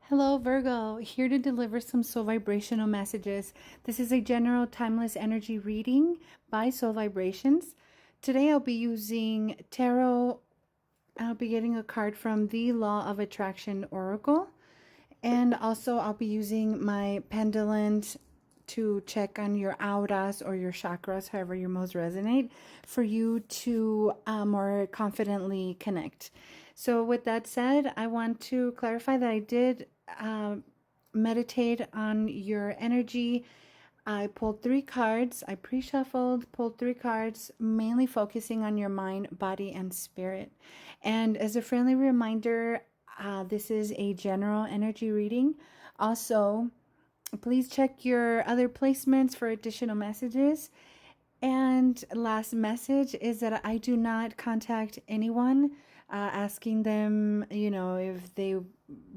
Hello, Virgo, here to deliver some soul vibrational messages. This is a general timeless energy reading by Soul Vibrations. Today I'll be using tarot. I'll be getting a card from the Law of Attraction Oracle. And also I'll be using my pendulum to check on your auras or your chakras, however you most resonate, for you to more confidently connect. So with that said, I want to clarify that I did meditate on your energy. I pulled 3 cards. I pre-shuffled, pulled 3 cards, mainly focusing on your mind, body, and spirit. And as a friendly reminder, this is a general energy reading. Also, please check your other placements for additional messages. And last message is that I do not contact anyone asking them, if they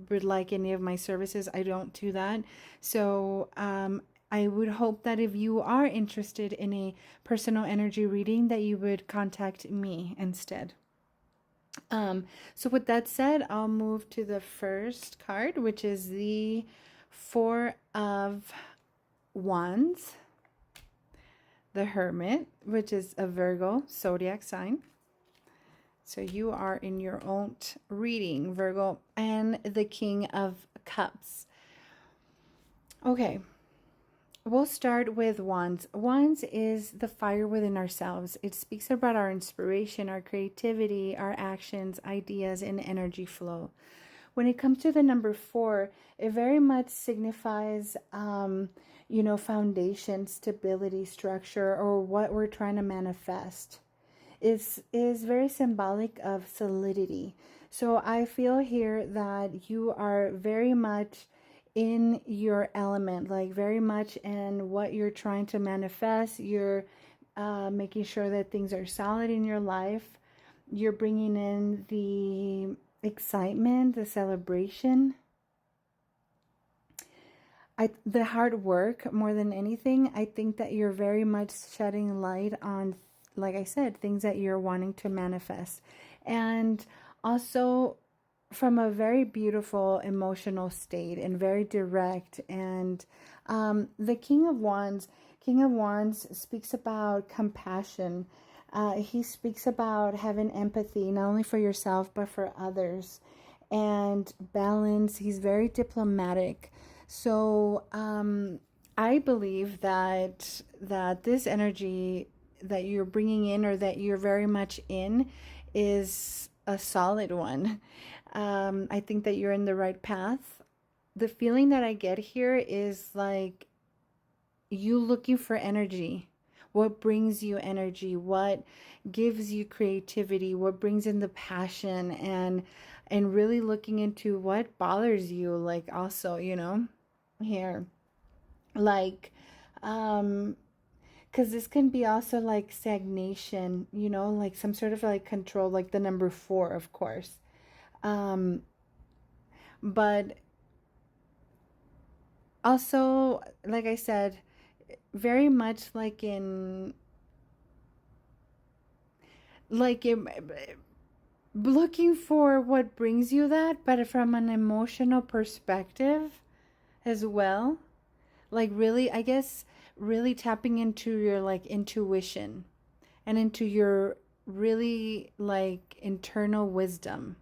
would like any of my services. I don't do that. So I would hope that if you are interested in a personal energy reading, that you would contact me instead. So with that said, I'll move to the first card, which is the Four of Wands, the Hermit, which is a Virgo zodiac sign. So you are in your own reading, Virgo, and the King of Cups. Okay, we'll start with Wands. Wands is the fire within ourselves. It speaks about our inspiration, our creativity, our actions, ideas, and energy flow. When it comes to the number 4, it very much signifies, foundation, stability, structure, or what we're trying to manifest. Is very symbolic of solidity. So I feel here that you are very much in your element, like very much in what you're trying to manifest. You're making sure that things are solid in your life. You're bringing in the excitement, the celebration, the hard work more than anything. I think that you're very much shedding light on, like I said, things that you're wanting to manifest. And also from a very beautiful emotional state and very direct. And the King of Wands speaks about compassion. He speaks about having empathy, not only for yourself, but for others, and balance. He's very diplomatic. So I believe that this energy that you're bringing in, or that you're very much in, is a solid one. I think that you're in the right path. The feeling that I get here is like you looking for energy. What brings you energy? What gives you creativity? What brings in the passion? And really looking into what bothers you, like also, here. Like, because this can be also like stagnation, like some sort of like control, like the number 4, of course. But also, like I said, very much like looking for what brings you that, but from an emotional perspective as well. Like really, I guess, really tapping into your like intuition and into your really like internal wisdom.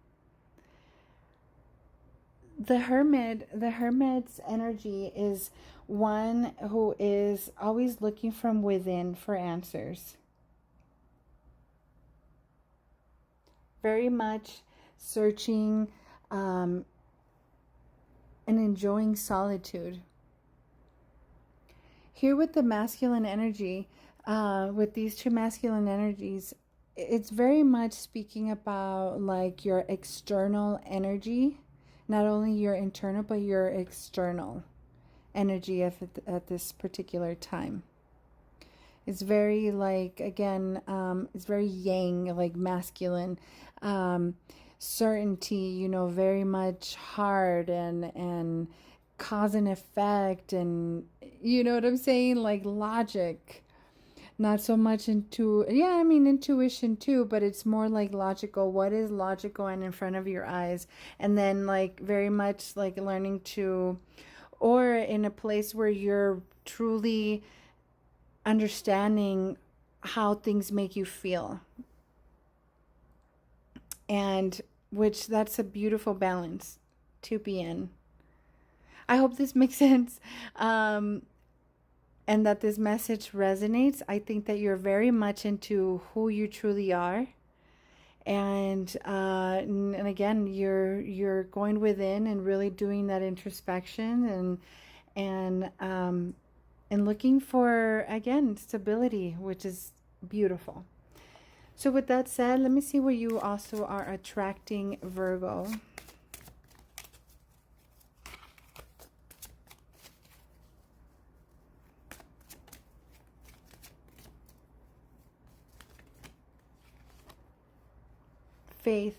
The hermit's energy is one who is always looking from within for answers. Very much searching and enjoying solitude. Here with the masculine energy, with these 2 masculine energies, it's very much speaking about like your external energy, not only your internal, but your external energy at this particular time. It's very like, again, it's very yang, like masculine, certainty, very much hard and cause and effect, and you know what I'm saying, like logic. not so much into, yeah, I mean, intuition too, but it's more like logical. What is logical and in front of your eyes? And then, like, very much like learning to, or in a place where you're truly understanding how things make you feel. And which that's a beautiful balance to be in. I hope this makes sense. And that this message resonates. I think that you're very much into who you truly are, and again, you're going within and really doing that introspection and looking for, again, stability, which is beautiful. So with that said, let me see where you also are attracting, Virgo. Faith.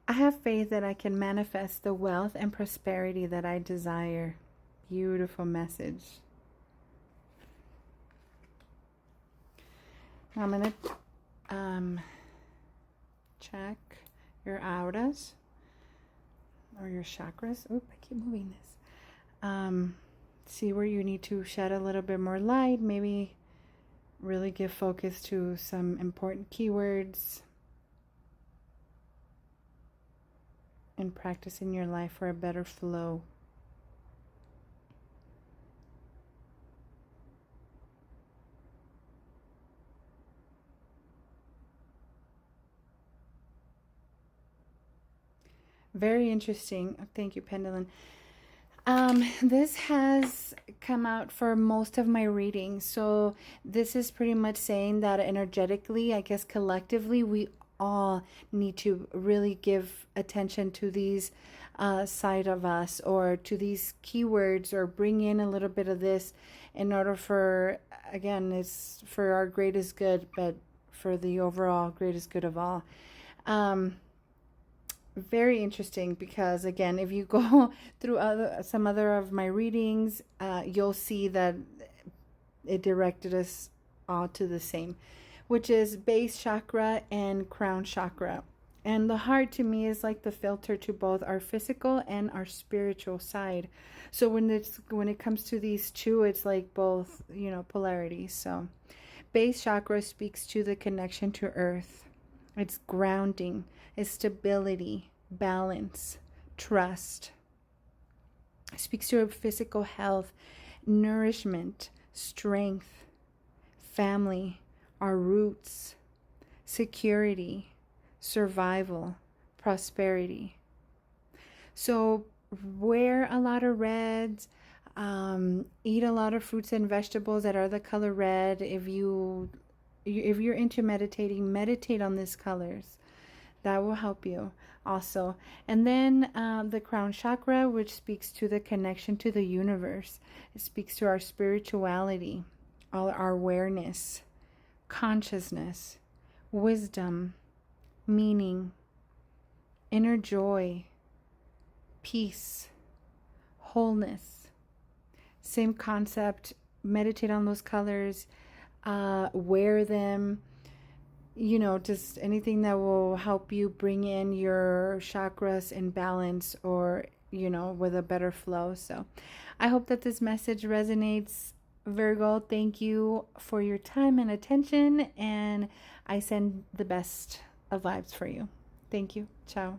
I have faith that I can manifest the wealth and prosperity that I desire. Beautiful message. I'm going to check your auras or your chakras. Oop, I keep moving this. See where you need to shed a little bit more light. Maybe really give focus to some important keywords and practice in your life for a better flow. Very interesting. Thank you, Pendulum. This has come out for most of my readings. So this is pretty much saying that energetically, I guess collectively, we all need to really give attention to these side of us, or to these keywords, or bring in a little bit of this in order for, again, it's for our greatest good, but for the overall greatest good of all. Very interesting, because again, if you go through some other of my readings, you'll see that it directed us all to the same, which is base chakra and crown chakra. And the heart to me is like the filter to both our physical and our spiritual side. So when it comes to these two, it's like both, polarities. So base chakra speaks to the connection to earth. It's grounding, it's stability, balance, trust. It speaks to our physical health, nourishment, strength, family, our roots, security, survival, prosperity. So wear a lot of reds, eat a lot of fruits and vegetables that are the color red. If you're into meditating, meditate on these colors. That will help you also. And then the crown chakra, which speaks to the connection to the universe. It speaks to our spirituality, all our awareness, consciousness, wisdom, meaning, inner joy, peace, wholeness. Same concept. Meditate on those colors, wear them, just anything that will help you bring in your chakras in balance, or with a better flow. So I hope that this message resonates, Virgo. Thank you for your time and attention, and I send the best of vibes for you. Thank you. Ciao.